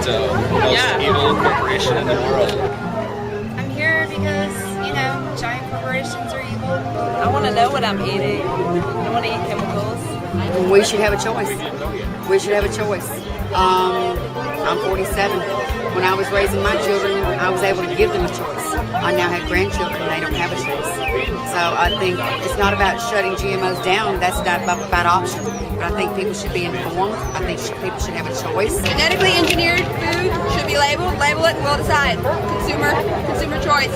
Monsanto, the most evil corporation in the world. I'm here because, giant corporations are evil. I want to know what I'm eating. I want to eat chemicals. We should have a choice. We should have a choice. I'm 47. When I was raising my children, I was able to give them a choice. I now have grandchildren and they don't have a choice. So I think it's not about shutting GMOs down. That's not about option. But I think people should be informed. I think people should have a choice. Genetically engineered food should be labeled. Label it and we'll decide. Consumer choice.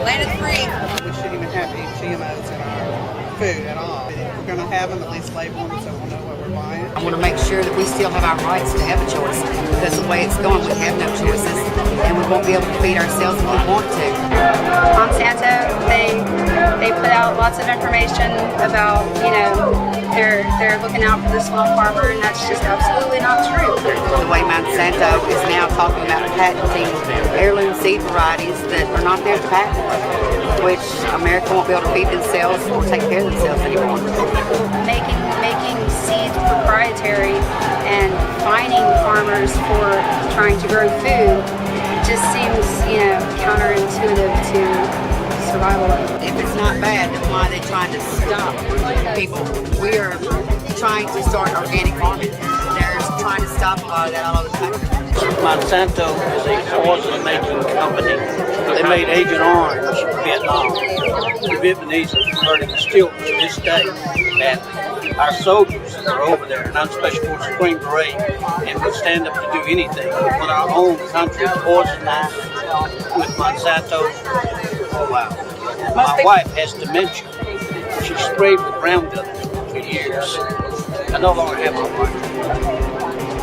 Land is free. We shouldn't even have any GMOs in our food at all. If we're going to have them, at least label them so we'll know what we're buying. I want to make sure that we still have our rights to have a choice, because the way it's going, we have no choices, and we won't be able to feed ourselves if we want to. Monsanto, they put out lots of information about, they're looking out for the small farmer, and that's just absolutely not true. The way Monsanto is now talking about patenting heirloom seed varieties that are not there to patent, which America won't be able to feed themselves or take care of themselves anymore. Making seeds proprietary and fining farmers for trying to grow food just seems, counterintuitive to survival. If it's not bad, then why are they trying to stop people? We are trying to start organic farming. They're trying to stop a lot of that all over the country. Monsanto is a poison-making company. They made Agent Orange in Vietnam. The Vietnamese are converting it still to this day. And our soldiers are over there, and I'm Special Forces Green Beret, and we stand up to do anything. When our own country is poisoned with Monsanto, oh wow. My wife has dementia. She sprayed with Roundup for years. I no longer have my wife.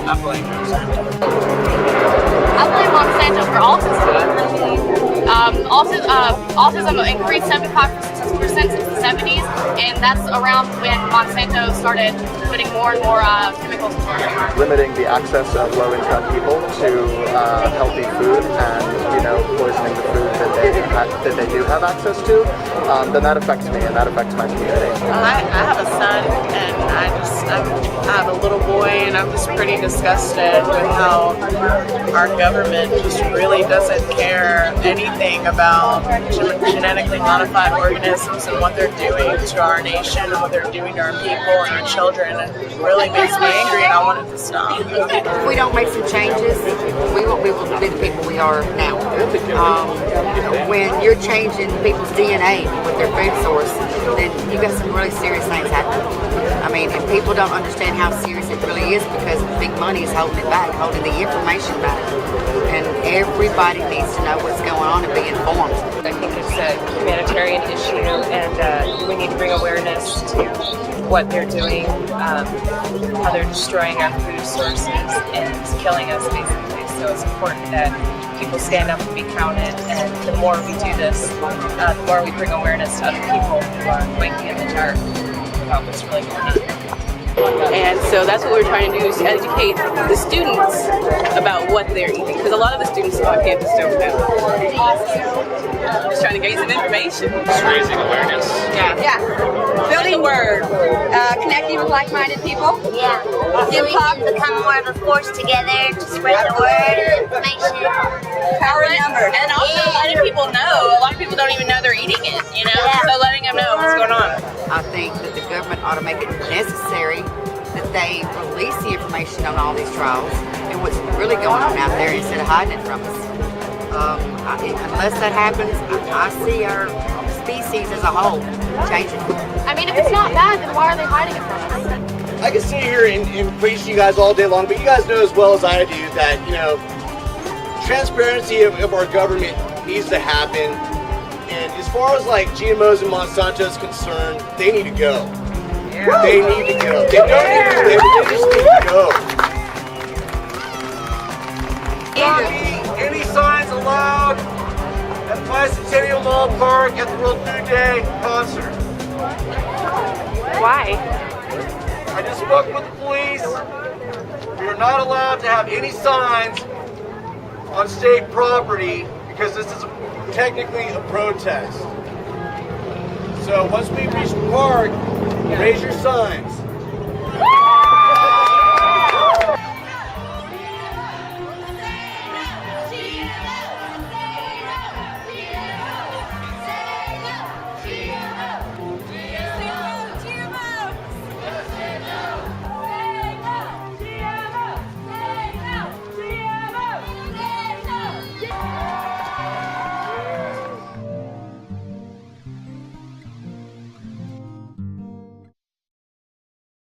I blame Monsanto. I blame Monsanto for autism increased 75% since the 70s, and that's around when Monsanto started putting more and more chemicals into our food. Limiting the access of low-income people to healthy food and, poisoning the food that they do have access to, then that affects me and that affects my community. I have a son and I have a little boy, and I'm just pretty disgusted with how our government just really doesn't care anything about genetically modified organisms and what they're doing to our nation and what they're doing to our people and our children. It really makes me angry, and I want it to stop. If we don't make some changes, we won't be able to be the people we are now. When you're changing people's DNA with their food source, then you've got some really serious things happening. And people don't understand how serious it really is, because big money is holding it back, holding the information back. And everybody needs to know what's going on and be informed. I think it's a humanitarian issue, and we need to bring awareness to what they're doing, how they're destroying our food sources and killing us, basically. So it's important that people stand up and be counted, and the more we do this, the more we bring awareness to other people who are waking in the dark about what's really going on. And so that's what we're trying to do, is educate the students about what they're eating, because a lot of the students on campus don't know. Just trying to gain some information. Just raising awareness. Yeah. Building word. Connecting with like-minded people. Yeah. So we can become more of a force together to spread the word, information. Power in numbers. And also letting people know. A lot of people don't even know they're eating it, Yeah. So letting them know what's going on. I think that the government ought to make it necessary that they release the information on all these trials and what's really going on out there, instead of hiding it from us. Unless that happens, I see our species as a whole changing. If it's not bad, then why are they hiding it from us? I can sit here and preach to you guys all day long, but you guys know as well as I do that, transparency of our government needs to happen. And as far as GMOs and Monsanto is concerned, they need to go. Yeah. They need to go. They don't need to live, they just need to go. Any signs allowed at Bicentennial Mall Park at the World Food Day concert? Why? I just spoke with the police. We are not allowed to have any signs on state property because this is technically a protest. So once we reach the park, raise your signs.